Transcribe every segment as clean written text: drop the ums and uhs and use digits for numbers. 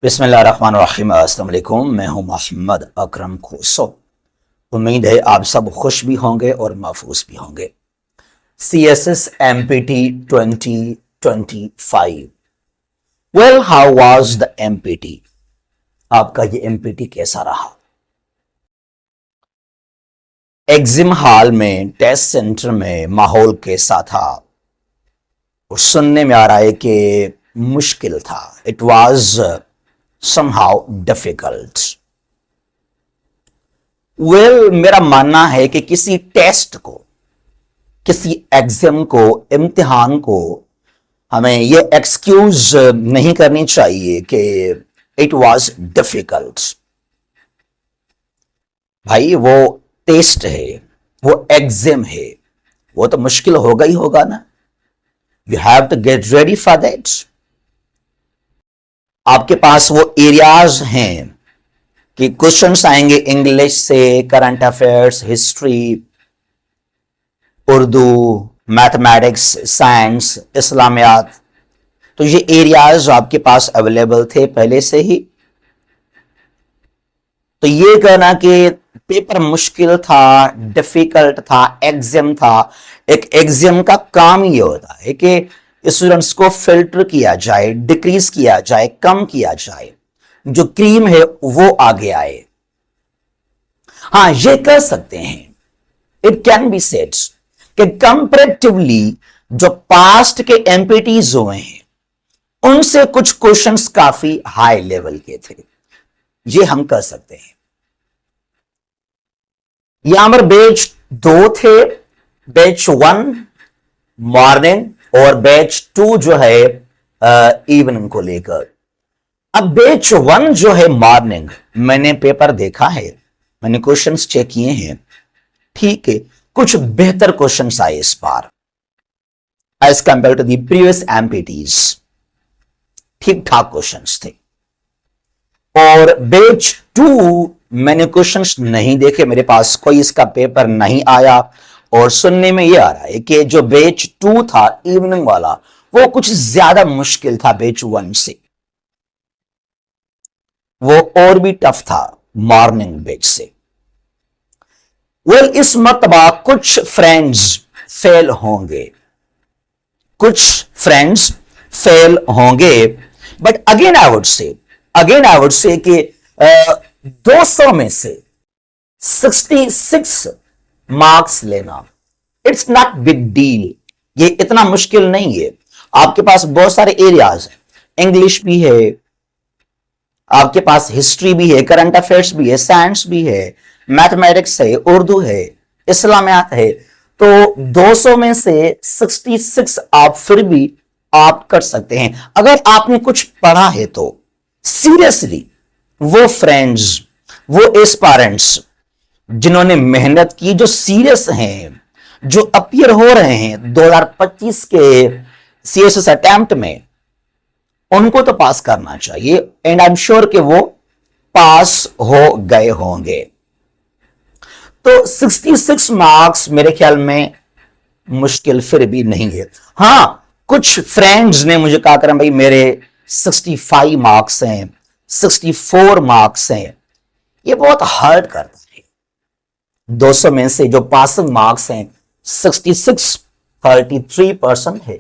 बिस्मिल्लाहिर्रहमानिर्रहीम। अस्सलाम वालेकुम। मैं हूं मोहम्मद अकरम खोसो। उम्मीद है आप सब खुश भी होंगे और महफूज भी होंगे। CSS MPT 2025। Well, how was the MPT? आपका ये MPT कैसा रहा? एग्जिम हॉल में, टेस्ट सेंटर में माहौल कैसा था? और सुनने में आ रहा है कि मुश्किल था। It was somehow difficult। Well, मेरा मानना है कि किसी टेस्ट को, किसी एग्जाम को, इम्तिहान को हमें ये एक्सक्यूज नहीं करनी चाहिए कि इट वाज डिफिकल्ट। भाई, वो टेस्ट है, वो एग्जाम है, वो तो मुश्किल होगा ही होगा ना। You have to get ready for that. आपके पास वो एरियाज हैं कि क्वेश्चंस आएंगे इंग्लिश से, current affairs, history, Urdu, mathematics, science, Islamiyat. तो ये एरियाज आपके पास अवेलेबल थे पहले से ही। तो ये कहना कि पेपर मुश्किल था, डिफिकल्ट था, एग्जाम था, एक एग्जाम का काम ये होता है कि स्टूडेंट्स को फिल्टर किया जाए, डिक्रीज किया जाए, कम किया जाए, जो क्रीम है वो आगे आए। हां, ये कह सकते हैं, इट कैन बी सेड कि कंपैरेटिवली जो पास्ट के एमपीटीज हुए हैं उनसे कुछ क्वेश्चंस काफी हाई लेवल के थे, ये हम कह सकते हैं। यहां पर बैच 2 थे, बैच 1 मॉर्निंग और बैच 2 जो है इवनिंग को लेकर। अब बैच 1 जो है मॉर्निंग, मैंने पेपर देखा है, मैंने क्वेश्चंस चेक किए हैं। ठीक है, कुछ बेहतर क्वेश्चंस आए इस बार as compared to the previous MPTs. ठीक ठाक क्वेश्चंस थे। और बैच 2 मैंने क्वेश्चंस नहीं देखे, मेरे पास कोई इसका पेपर नहीं आया। और सुनने में यह आ रहा है कि जो बैच 2 था इवनिंग वाला, वो कुछ ज्यादा मुश्किल था बैच 1 से, वो और भी टफ था मॉर्निंग बैच से। वेल, इस मरतबा कुछ फ्रेंड्स फेल होंगे, कुछ फ्रेंड्स फेल होंगे, but again I would say कि 200 में से 66 मार्क्स लेना, इट्स नॉट बिग डील। ये इतना मुश्किल नहीं है। आपके पास बहुत सारे एरियाज हैं, इंग्लिश भी है, आपके पास हिस्ट्री भी है, करंट अफेयर्स भी है, साइंस भी है, मैथमेटिक्स है, उर्दू है, इस्लामियात है। तो 200 में से 66 आप फिर भी ऑप्ट कर सकते हैं अगर आपने कुछ पढ़ा है तो। सीरियसली, वो फ्रेंड्स, वो एस्पायरेंट्स जिन्होंने मेहनत की, जो सीरियस हैं, जो अपीयर हो रहे हैं 2025 के CSS अटेम्प्ट में, उनको तो पास करना चाहिए। एंड आई एम श्योर कि वो पास हो गए होंगे। तो 66 मार्क्स मेरे ख्याल में मुश्किल फिर भी नहीं है। हां, कुछ फ्रेंड्स ने मुझे कहा करम भाई मेरे 65 मार्क्स हैं, 64 मार्क्स हैं। ये बहुत हर्ट करता है। 200 में से जो पासिंग मार्क्स हैं 66, 33% है।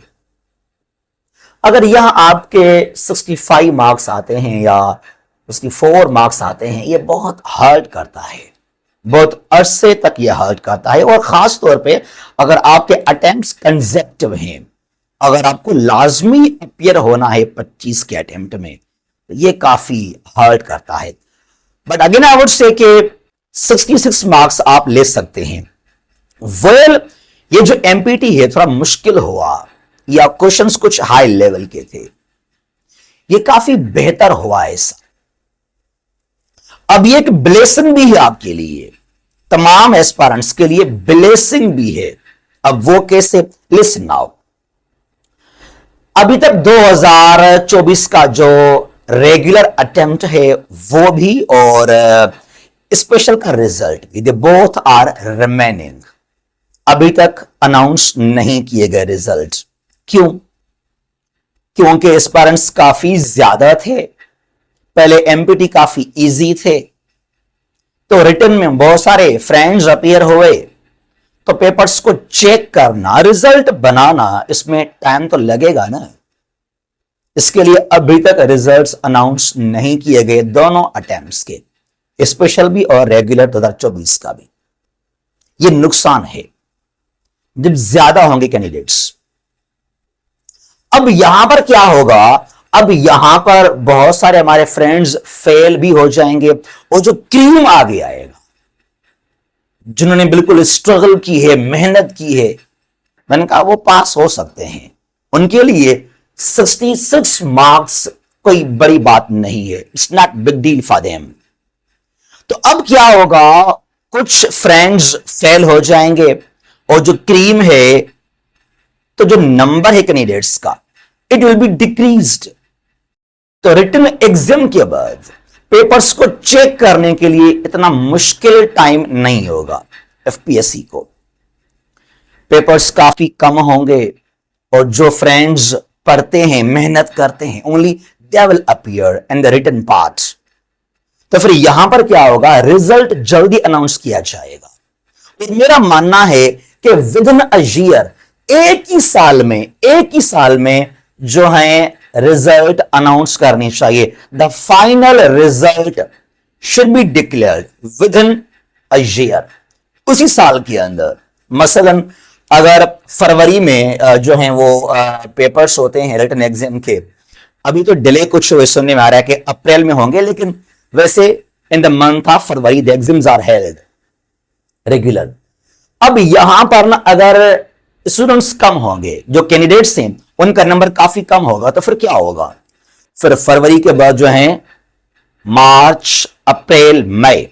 अगर यहां आपके 65 मार्क्स आते हैं या 64 मार्क्स आते हैं, ये बहुत हर्ट करता है, बहुत अरसे तक यह हर्ट करता है। और खास तौर पे अगर आपके अटेम्प्ट्स कंसेप्टिव हैं, अगर आपको लाजमी अपीयर होना है 25 के अटेम्प्ट में, तो ये काफी हर्ट करता है। But again I would say कि 66 मार्क्स आप ले सकते हैं। वेल, ये जो एमपीटी है थोड़ा मुश्किल हुआ या क्वेश्चंस कुछ हाई लेवल के थे, ये काफी बेहतर हुआ ऐसा। अब ये एक ब्लेसिंग भी है आपके लिए, तमाम एस्पायरेंट्स के लिए ब्लेसिंग भी है। अब वो कैसे? Listen now. अभी तक 2024 का जो रेगुलर अटेम्प्ट है वो भी और स्पेशल का रिजल्ट भी, दे बोथ आर रिमेनिंग। अभी तक अनाउंस नहीं किए गए रिजल्ट। क्यों? क्योंकि एस्पायरेंट्स काफी ज्यादा थे, पहले एमपीटी काफी इजी थे, तो रिटन में बहुत सारे फ्रेंड्स अपीयर हुए, तो पेपर्स को चेक करना, रिजल्ट बनाना, इसमें टाइम तो लगेगा ना। इसके लिए अभी तक रिजल्ट्स अनाउंस नहीं किए गए दोनों अटेम्प्ट्स के, स्पेशल भी और रेगुलर 2024 का भी। ये नुकसान है जब ज्यादा होंगे कैंडिडेट्स। अब यहां पर क्या होगा, अब यहां पर बहुत सारे हमारे फ्रेंड्स फेल भी हो जाएंगे, और जो क्रीम आगे आएगा, जिन्होंने बिल्कुल स्ट्रगल की है, मेहनत की है, मैंने कहा वो पास हो सकते हैं। उनके लिए 66 मार्क्स कोई बड़ी बात नहीं है, it's not big deal for them. तो अब क्या होगा, कुछ फ्रेंड्स फेल हो जाएंगे, और जो क्रीम है, तो जो नंबर है कैंडिडेट्स का, इट विल बी डिक्रीज्ड। तो रिटन एग्जाम के बाद पेपर्स को चेक करने के लिए इतना मुश्किल टाइम नहीं होगा एफपीएससी को। पेपर्स काफी कम होंगे, और जो फ्रेंड्स पढ़ते हैं, मेहनत करते हैं, only they will appear in the written part. तो फिर यहां पर क्या होगा, रिजल्ट जल्दी अनाउंस किया जाएगा। और मेरा मानना है कि विद इन अ ईयर, एक ही साल में जो है रिजल्ट अनाउंस करनी चाहिए। The final result should be declared with in a year, उसी साल के अंदर। मसलन अगर फरवरी में जो है वो पेपर्स होते हैं रिटन एग्जाम के, अभी तो डिले कुछ सुनने में आ रहा है कि अप्रैल में होंगे, लेकिन वैसे in the month of February the exams are held regular. अब यहां पर ना अगर स्टूडेंट्स कम होंगे, जो कैंडिडेट्स हैं उनका नंबर काफी कम होगा, तो फिर क्या होगा, फिर फरवरी के बाद जो है मार्च, अप्रैल, मई,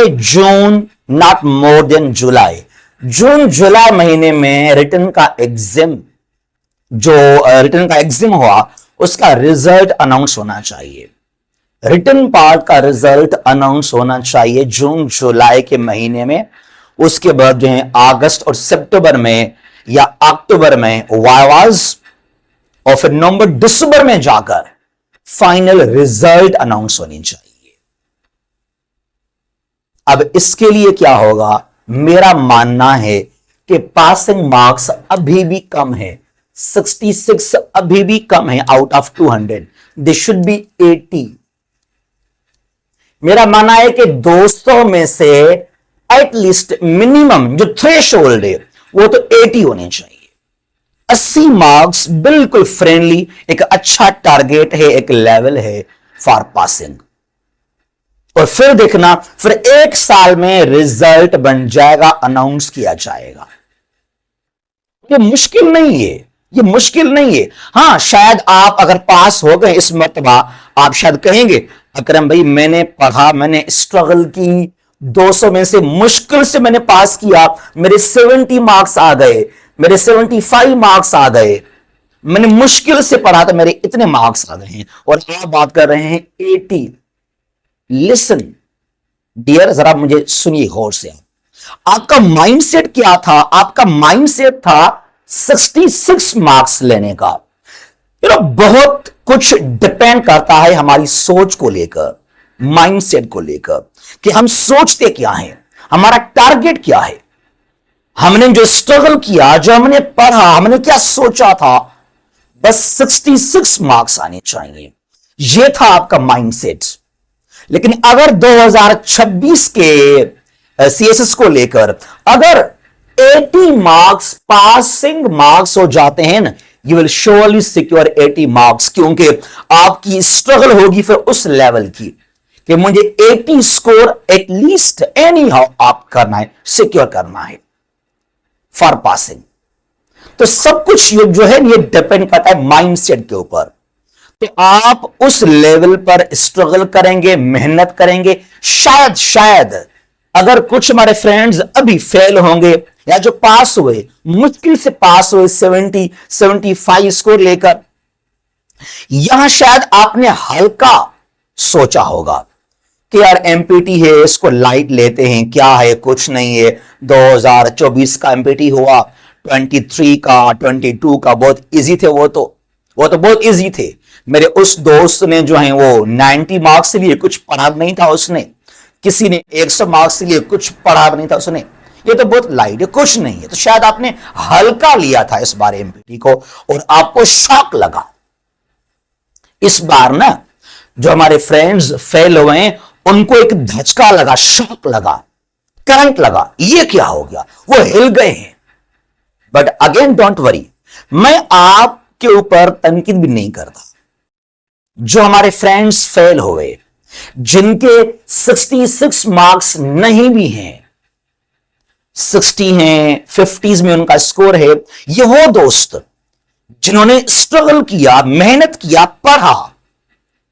जून, नॉट मोर देन जुलाई। जून जुलाई महीने में रिटन का एग्जाम हुआ, उसका रिजल्ट अनाउंस होना चाहिए। रिटन पार्ट का रिजल्ट अनाउंस होना चाहिए जून जुलाई के महीने में। उसके बाद जो है अगस्त और सितंबर में या अक्टूबर में वाइवास, और फिर नवंबर दिसंबर में जाकर फाइनल रिजल्ट अनाउंस होनी चाहिए। अब इसके लिए क्या होगा, मेरा मानना है कि पासिंग मार्क्स अभी भी कम है, 66 अभी भी कम है out of 200, they should be 80। मेरा मानना है कि 200 में से एटलीस्ट मिनिमम जो थ्रेशोल्ड है वो तो 80 होने चाहिए। 80 मार्क्स बिल्कुल फ्रेंडली, एक अच्छा टारगेट है, एक लेवल है फॉर पासिंग। और फिर देखना, फिर एक साल में रिजल्ट बन जाएगा, अनाउंस किया जाएगा। ये मुश्किल नहीं है। हां, शायद आप अगर पास हो गए इस मर्तबा, आप शायद कहेंगे अकरम भाई मैंने पढ़ा, मैंने स्ट्रगल की, 200 में से मुश्किल से मैंने पास किया, मेरे 70 मार्क्स आ गए, मेरे 75 मार्क्स आ गए, मैंने मुश्किल से पढ़ा तो मेरे इतने मार्क्स आ गए हैं, और आप बात कर रहे हैं 80। लिसन डियर, जरा मुझे सुनिए गौर से। आपका माइंडसेट क्या था? आपका माइंडसेट था 66 मार्क्स लेने का। बहुत कुछ डिपेंड करता है हमारी सोच को लेकर, माइंडसेट को लेकर, कि हम सोचते क्या हैं, हमारा टारगेट क्या है, हमने जो स्ट्रगल किया, जो हमने पढ़ा, हमने क्या सोचा था। बस 66 मार्क्स आने चाहिए, यह था आपका माइंडसेट। लेकिन अगर 2026 के सीएसएस को लेकर अगर 80 मार्क्स पासिंग मार्क्स हो जाते हैं ना, you will surely secure 80 marks, क्योंकि आपकी स्ट्रगल होगी फिर उस लेवल की कि मुझे 80 स्कोर एटलीस्ट एनी हाउ आप करना है, सिक्योर करना है फॉर पासिंग। तो सब कुछ जो है ये डिपेंड करता है माइंडसेट के ऊपर। तो आप उस लेवल पर स्ट्रगल करेंगे, मेहनत करेंगे। शायद अगर कुछ हमारे फ्रेंड्स अभी फेल होंगे या जो पास हुए, मुश्किल से पास हुए 70-75 स्कोर लेकर, यहां शायद आपने हल्का सोचा होगा कि यार एमपीटी है, इसको लाइट लेते हैं, क्या है, कुछ नहीं है। 2024 का एमपीटी हुआ, 23 का, 22 का बहुत इजी थे, वो तो बहुत इजी थे। मेरे उस दोस्त ने जो है वो 90 मार्क्स लिए, कुछ पढ़ा नहीं था उसने। किसी ने 100 मार्क्स लिए, कुछ पढ़ा नहीं था उसने। ये तो बहुत लाइट है, कुछ नहीं है। तो शायद आपने हल्का लिया था इस बार एमपीटी को और आपको शॉक लगा। इस बार ना जो हमारे फ्रेंड्स फेल हुए हैं उनको एक धचका लगा, शॉक लगा, करंट लगा, ये क्या हो गया, वो हिल गए हैं। बट अगेन डोंट वरी, मैं आपके ऊपर तनकीद भी नहीं करता। जो हमारे फ्रेंड्स फेल हुए, जिनके 66 मार्क्स नहीं भी हैं, 60 हैं, 50s में उनका स्कोर है, ये वो दोस्त जिन्होंने स्ट्रगल किया, मेहनत किया, पढ़ा,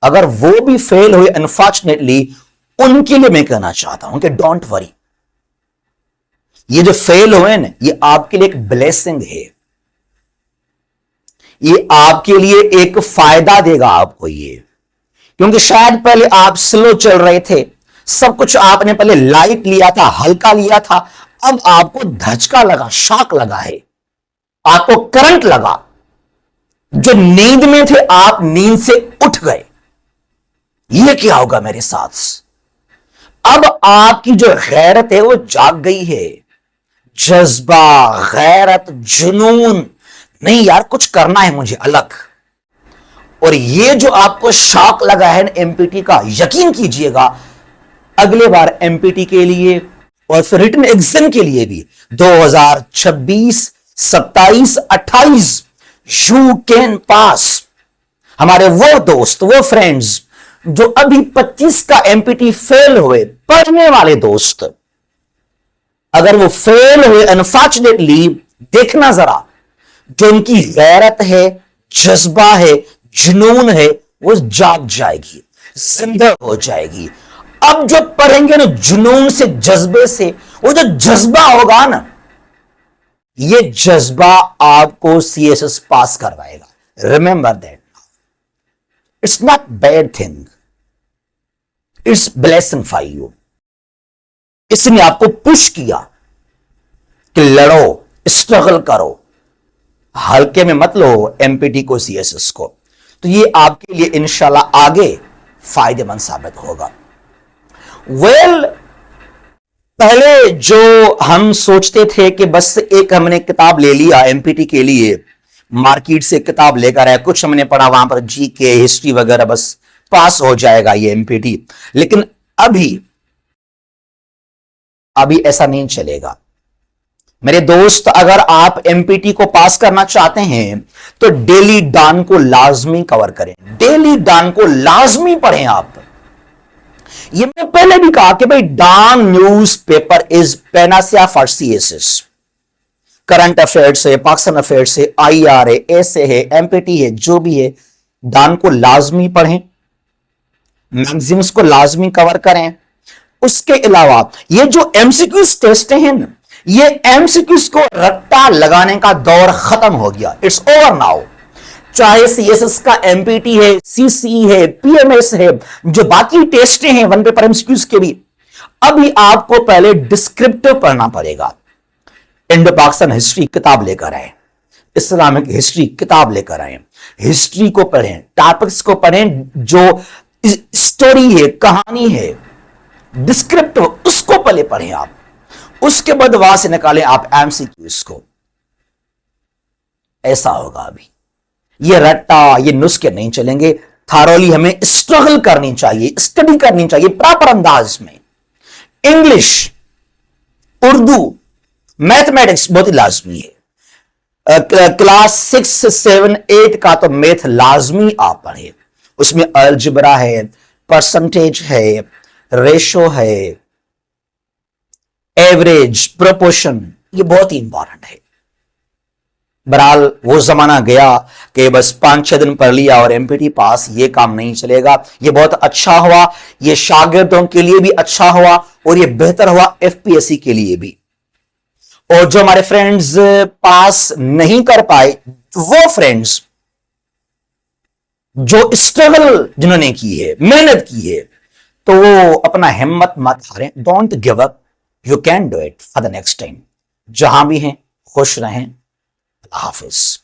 अगर वो भी फेल हुए अनफॉर्चुनेटली, उनके लिए मैं कहना चाहता हूं कि डोंट वरी। ये जो फेल हुए ना, ये आपके लिए एक ब्लेसिंग है। ये आपके लिए एक फायदा देगा आपको ये, क्योंकि शायद पहले आप स्लो चल रहे थे, सब कुछ आपने पहले लाइट लिया था, हल्का लिया था, अब आपको धचका लगा, शॉक लगा है, आपको करंट लगा। जो नींद में थे आप नींद से उठ गए, ये क्या होगा मेरे साथ। अब आपकी जो गैरत है वो जाग गई है। जज्बा, गैरत, जुनून, नहीं यार कुछ करना है मुझे अलग। और ये जो आपको शॉक लगा है एमपीटी का, यकीन कीजिएगा अगले बार एमपीटी के लिए और फिर रिटन एग्जाम के लिए भी 2026, 27, 28 यू कैन पास। हमारे वो दोस्त, वो फ्रेंड्स जो अभी 25 का एमपीटी फेल हुए, पढ़ने वाले दोस्त, अगर वो फेल हुए अनफॉर्चुनेटली, देखना जरा, जो उनकी गैरत है, जज्बा है, जुनून है, वो जाग जाएगी, जिंदा हो जाएगी। अब जो पढ़ेंगे ना जुनून से, जज्बे से, वो जो जज्बा होगा ना, ये जज्बा आपको सीएसएस पास करवाएगा। Remember that, it's not bad thing, it's blessing for you. इसने आपको पुश किया कि लड़ो, स्ट्रगल करो, हल्के में मत लो एमपीटी को, सीएसएस को। तो ये आपके लिए इंशाल्लाह आगे फायदेमंद साबित होगा। पहले जो हम सोचते थे कि बस एक हमने किताब ले लिया एमपीटी के लिए, मार्केट से किताब लेकर आया, कुछ हमने पढ़ा वहां पर जीके, हिस्ट्री वगैरह, बस पास हो जाएगा ये एमपीटी। लेकिन अभी ऐसा नहीं चलेगा मेरे दोस्त। अगर आप एमपीटी को पास करना चाहते हैं तो डेली डॉन को लाजमी कवर करें, डेली डॉन को लाजमी पढ़ें आप। ये मैंने पहले भी कहा कि भाई Dawn news paper is panacea for CSS. Current affairs है, पाकिस्तान अफेयर्स है, आईआर है, ऐसे है, एमपीटी है, जो भी है, डॉन को लाजमी पढ़ें, मैगजीन्स को लाजमी कवर करें। उसके अलावा ये जो एमसीक्यूज टेस्ट हैं ना, ये एमसीक्यूज को रट्टा लगाने का दौर खत्म हो गया, इट्स ओवर नाउ। चाहे सीएसएस का एमपीटी है, सीसी है, पीएमएस है, जो बाकी टेस्टें हैं वन पेपर एमसीक्यूज के भी, अभी आपको पहले डिस्क्रिप्टिव पढ़ना पड़ेगा। इंडो पाकिस्तान हिस्ट्री किताब लेकर आए, इस्लामिक हिस्ट्री किताब लेकर आए, हिस्ट्री को पढ़ें, टॉपिक्स को पढ़ें, जो स्टोरी है, कहानी है, डिस्क्रिप्टिव, उसको पहले पढ़ें आप। उसके बाद वहां से निकालें आप एमसीक्यूज को। ऐसा होगा अभी। ये रट्टा, ये नुस्खे नहीं चलेंगे। थारोली हमें स्ट्रगल करनी चाहिए, स्टडी करनी चाहिए प्रॉपर अंदाज में। इंग्लिश, उर्दू, मैथमेटिक्स बहुत ही लाजमी है। क्लास 6, 7, 8 का तो मैथ लाजमी आप पढ़े। उसमें अलजेब्रा है, परसेंटेज है, रेशो है, एवरेज, प्रोपोर्शन, ये बहुत ही इंपॉर्टेंट है। बहरहाल वो जमाना गया कि बस 5-6 दिन पढ़ लिया और एमपीटी पास, ये काम नहीं चलेगा। ये बहुत अच्छा हुआ, ये शागिर्दों के लिए भी अच्छा हुआ और ये बेहतर हुआ एफपीएससी के लिए भी। और जो हमारे फ्रेंड्स पास नहीं कर पाए, वो फ्रेंड्स जो स्ट्रगल जिन्होंने की है, मेहनत की है, तो वो अपना हिम्मत मत हारें, don't give up, you can do it for the next time. जहां भी हैं खुश रहें, अल्लाह हाफिज।